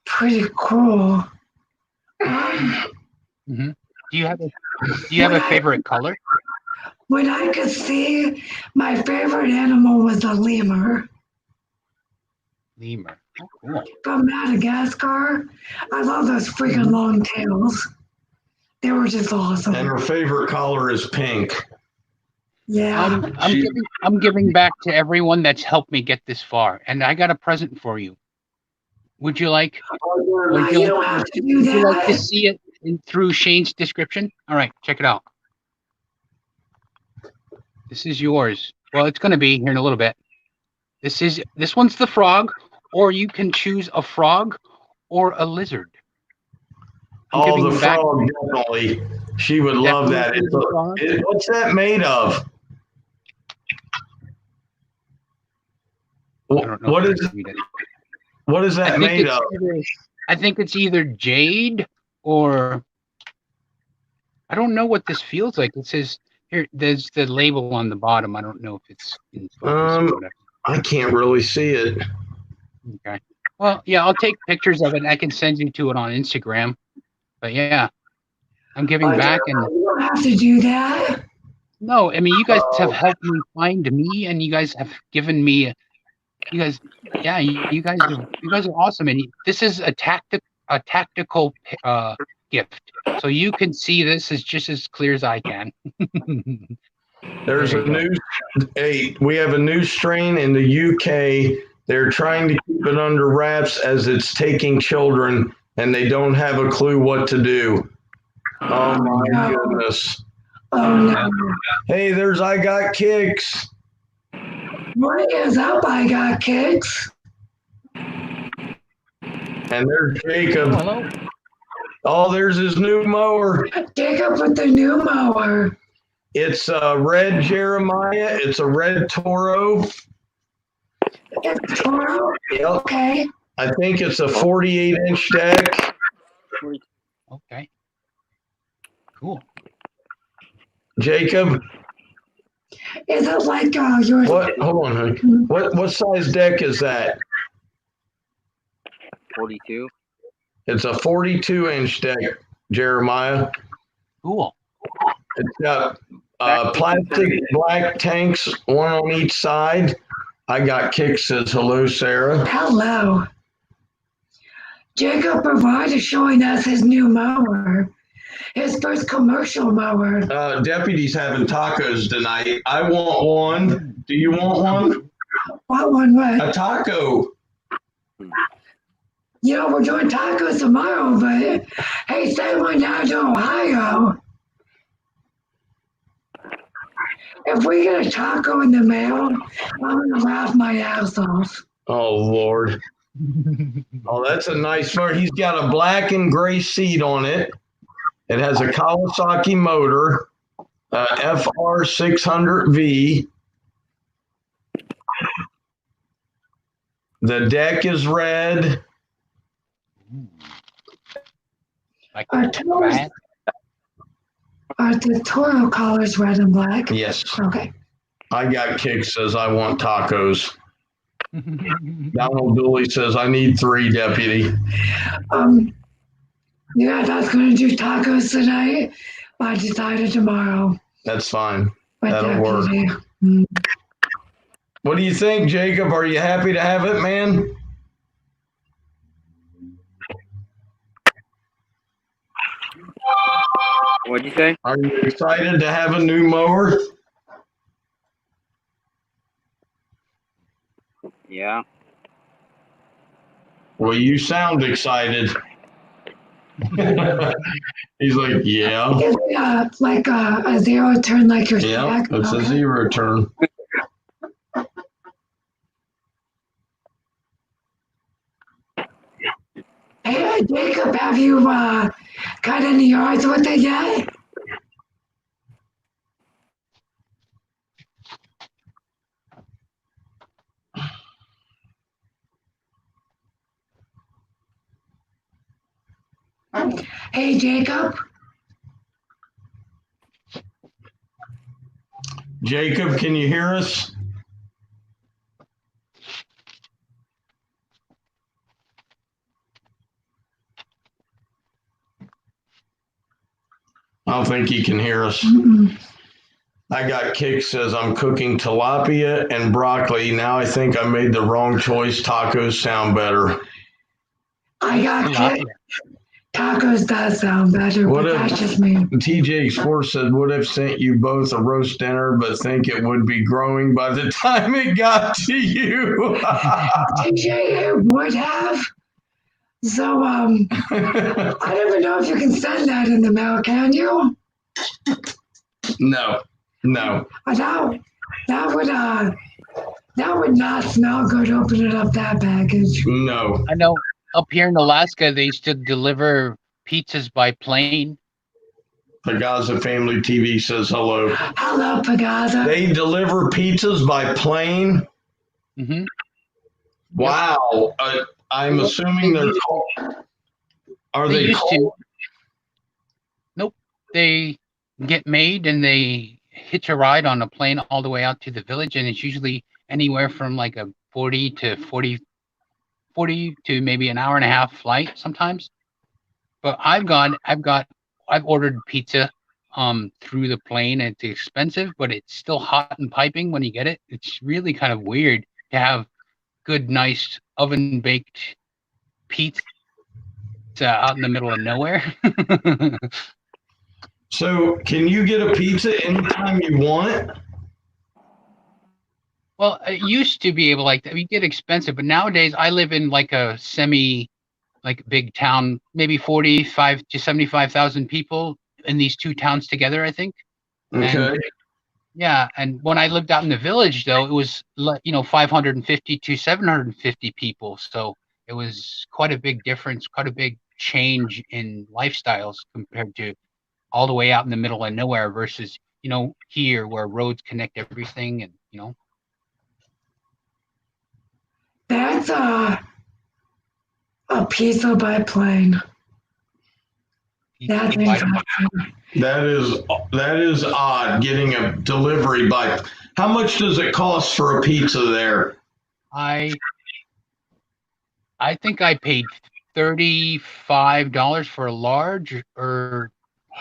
pretty cool. Mm-hmm. Do you have a favorite color? When I could see, my favorite animal was a lemur. Lemur. Oh, cool. From Madagascar. I love those freaking long tails. They were just awesome. And her favorite color is pink. Yeah. I'm giving back to everyone that's helped me get this far, and I got a present for you. Would you like? You don't have to do that. Would you like to see it through Shane's description? All right, check it out. This is yours. Well, it's going to be here in a little bit. This one's the frog, or you can choose a frog or a lizard. Oh, the frog, definitely. She would love that. What's that made of? What is that made of? I think it's either jade or I don't know what this feels like. It says here. There's the label on the bottom. I don't know if it's in focus or whatever. I can't really see it. Okay. Well, yeah, I'll take pictures of it. And I can send you to it on Instagram. But yeah, I'm giving back, and you don't have to do that. No, I mean, you guys have helped me find me, and you guys have given me, you guys, yeah, you guys are awesome. And this is a tactical gift, so you can see this is just as clear as I can. There's There a you go. we have a new strain in the UK. They're trying to keep it under wraps as it's taking children, and they don't have a clue what to do. Oh my No. goodness. Oh no. Hey, there's I Got Kicks. What is up? I got kicks. And there's Jacob. Oh, hello. Oh, there's his new mower. Jacob with the new mower. It's a red Jeremiah. It's a red Toro. It's Toro. Yep. Okay. I think it's a 48-inch deck. Okay. Cool. Jacob, Is it like yours? what? Hold on, honey. What size deck is that? 42. It's a 42-inch deck, Jeremiah. Cool. It's got plastic black tanks, one on each side. I Got Kicks says hello, Sarah. Hello. Jacob Brevard is showing us his new mower. His first commercial mower. Deputy's having tacos tonight. I want one. Do you want one? What one way? A taco. You know, we're doing tacos tomorrow, but hey, send one down to Ohio. If we get a taco in the mail, I'm gonna laugh my ass off. Oh, Lord. Oh, that's a nice motor. He's got a black and gray seat on it. It has a Kawasaki motor, FR 600V. The deck is red. Like Our Toro, the Toro collar's red and black. Yes. Okay. I Got Kicks says I want tacos. Donald Dooley says I need 3, Deputy. Yeah, that's gonna do tacos tonight. I decided tomorrow. That's fine. But That'll work. Mm. What do you think, Jacob? Are you happy to have it, man? What'd you say? Are you excited to have a new mower? Yeah. Well, you sound excited. He's like, yeah. Is it like a zero turn like your Yeah, stack? it's a zero turn. Hey, Jacob, have you got any yards with it yet? Hey, Jacob. Jacob, can you hear us? I don't think he can hear us. Mm-mm. I Got Kicks says I'm cooking tilapia and broccoli. Now I think I made the wrong choice. Tacos sound better. I got kicked. Tacos does sound better, What but if- that's just me. TJ Sports said, would have sent you both a roast dinner, but think it would be growing by the time it got to you. TJ, it would have. So, I don't even know if you can send that in the mail, can you? No. That would not smell good opening up that package. No. I know up here in Alaska, they used to deliver pizzas by plane. Pagaza Family TV says hello. Hello, Pagaza. They deliver pizzas by plane? Mm-hmm. Wow. I'm assuming they're cold. Are they used cold? to. Nope. They get made and they hitch a ride on a plane all the way out to the village, and it's usually anywhere from like a 40 to maybe an hour and a half flight sometimes. But I've ordered pizza through the plane. It's expensive, but it's still hot and piping when you get it. It's really kind of weird to have good, nice oven baked pizza out in the middle of nowhere. So can you get a pizza anytime you want it? Well, it used to be able like that. We get expensive, but nowadays I live in like a semi like big town, maybe 45 to 75,000 people in these two towns together, I think. And Okay. yeah, and when I lived out in the village though, it was 550 to 750 people. So it was quite a big difference, quite a big change in lifestyles compared to all the way out in the middle of nowhere versus, here where roads connect everything and, That's a pizza by plane. That's interesting. That is odd getting a delivery by. How much does it cost for a pizza there? I I think I paid $35 for a large, or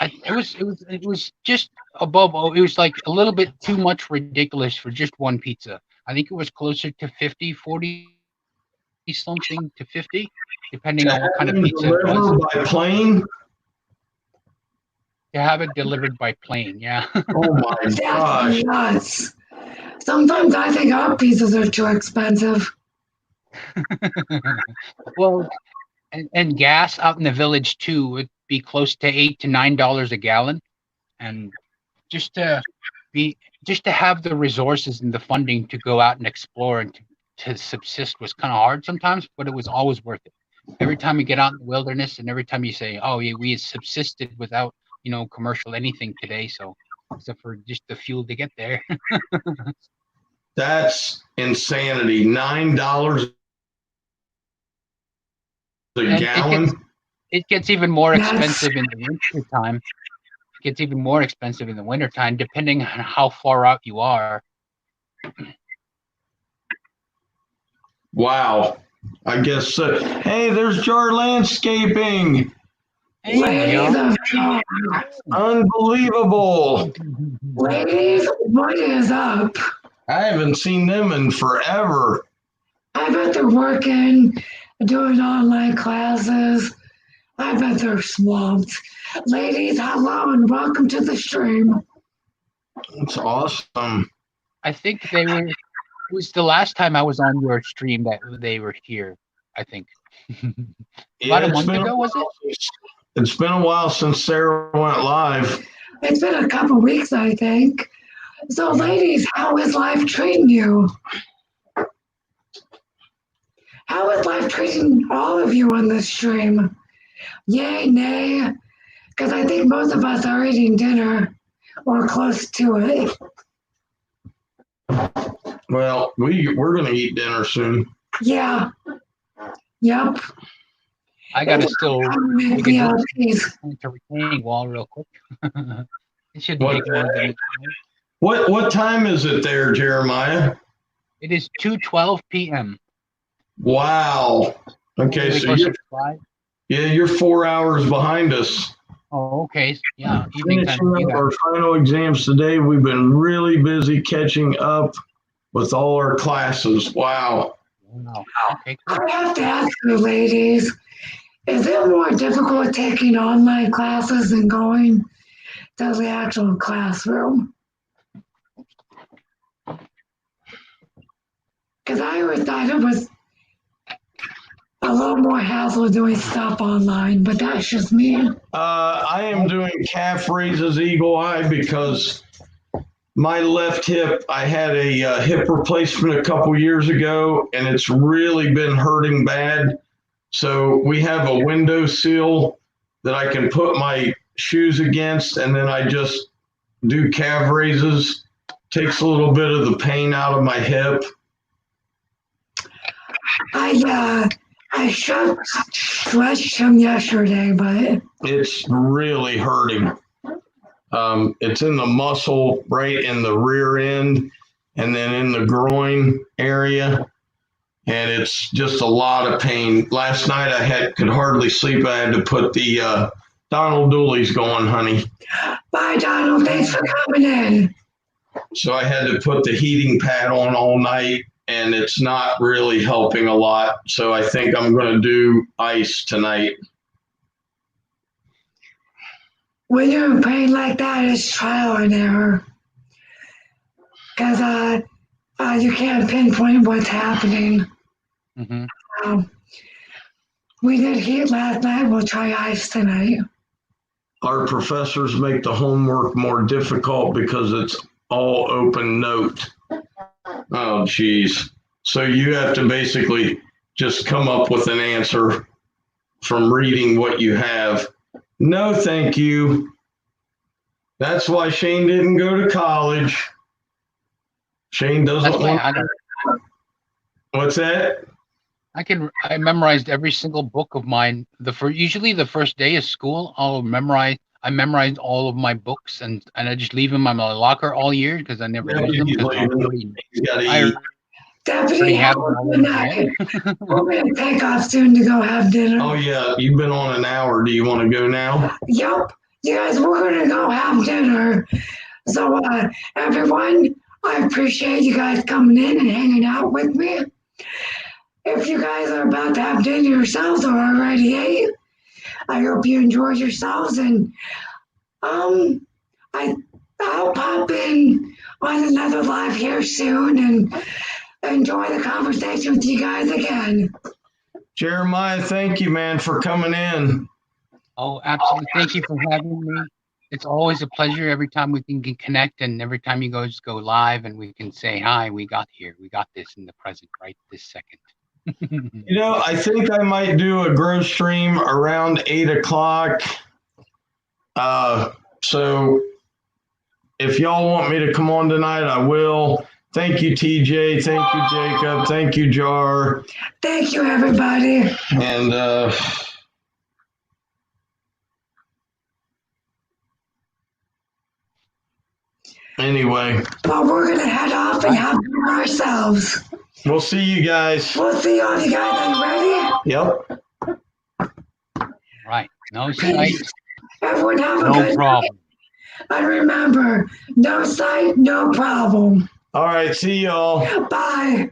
it was just above. Oh, it was like a little bit too much ridiculous for just one pizza. I think it was closer to 50, 40 something to 50, depending To on what kind have of them pizza it was. deliver by plane? To have it delivered by plane, yeah. Oh my That's gosh. nuts. Sometimes I think our pizzas are too expensive. Well, and gas out in the village too would be close to $8 to $9 a gallon, and just to be just to have the resources and the funding to go out and explore and to subsist was kind of hard sometimes, but it was always worth it. Every time you get out in the wilderness and every time you say, oh yeah, we subsisted without commercial anything today, so except for just the fuel to get there. That's insanity. $9 a And gallon. it gets even more That's expensive in the winter time. It gets even more expensive in the winter time, depending on how far out you are. Wow. I guess so. Hey, there's Jar Landscaping. Hey, ladies John. of John. Unbelievable. Ladies, what is up? I haven't seen them in forever. I bet they're working, doing online classes. I bet they're swamped. Ladies, hello and welcome to the stream. That's awesome. I think they were. It was the last time I was on your stream that they were here. I think about a month ago, was it? It's been a while since Sarah went live. It's been a couple weeks, I think. So, ladies, how is life treating you? How is life treating all of you on this stream? Yay, nay? Because I think most of us are eating dinner or close to it. Well, we're gonna eat dinner soon. Yeah. Yep. I gotta still Make make me a a piece. to retaining wall real quick. It shouldn't What- take more than What time is it there, Jeremiah? it is 2:12 p.m. Wow. Okay, Really so close to 5. you're 4 hours behind us. Oh, okay. Yeah, evening time. Finishing up our final exams today. We've been really busy catching up with all our classes. Wow. Wow. Okay, cool. I have to ask you, ladies, is it more difficult taking online classes than going to the actual classroom? Because I always thought it was a little more hassle doing stuff online, but that's just me. I am doing calf raises eagle eye because my left hip, I had a hip replacement a couple years ago and it's really been hurting bad. So we have a window sill that I can put my shoes against and then I just do calf raises. Takes a little bit of the pain out of my hip. I stretched him yesterday, but It's really hurting. It's in the muscle right in the rear end and then in the groin area. And it's just a lot of pain. Last night I could hardly sleep. I had to put the Donald Dooley's gone, honey. Bye, Donald. Thanks for coming in. So I had to put the heating pad on all night, and it's not really helping a lot. So I think I'm going to do ice tonight. When you're in pain like that, it's trial and error. Because you can't pinpoint what's happening. Mm-hmm. We did heat last night. We'll try ice tonight. Our professors make the homework more difficult because it's all open note. Oh, geez. So you have to basically just come up with an answer from reading what you have. No, thank you. That's why Shane didn't go to college. Shane doesn't want to. What's that? I memorized every single book of mine. Usually the first day of school, I memorized all of my books and I just leave them in my locker all year because I never use them. Deputy, we're going to take off soon to go have dinner. Oh yeah, you've been on an hour. Do you want to go now? Yep. You guys, we're going to go have dinner. So everyone, I appreciate you guys coming in and hanging out with me. If you guys are about to have dinner yourselves or already ate, I hope you enjoyed yourselves, and I'll pop in on another live here soon and enjoy the conversation with you guys again. Jeremiah, thank you, man, for coming in. Oh, absolutely. Thank you for having me. It's always a pleasure every time we can connect and every time you guys go live and we can say, hi, we got this in the present right this second. You know, I think I might do a grow stream around 8 o'clock. So if y'all want me to come on tonight, I will. Thank you, TJ. Thank you, Jacob. Thank you, Jar. Thank you, everybody. And anyway. Well, we're going to head off and have dinner ourselves. We'll see you guys. We'll see all you guys. Are you ready? Yep. Right. No sight. Everyone have a no good problem. Night. And remember, no sight, no problem. All right. See y'all. Bye.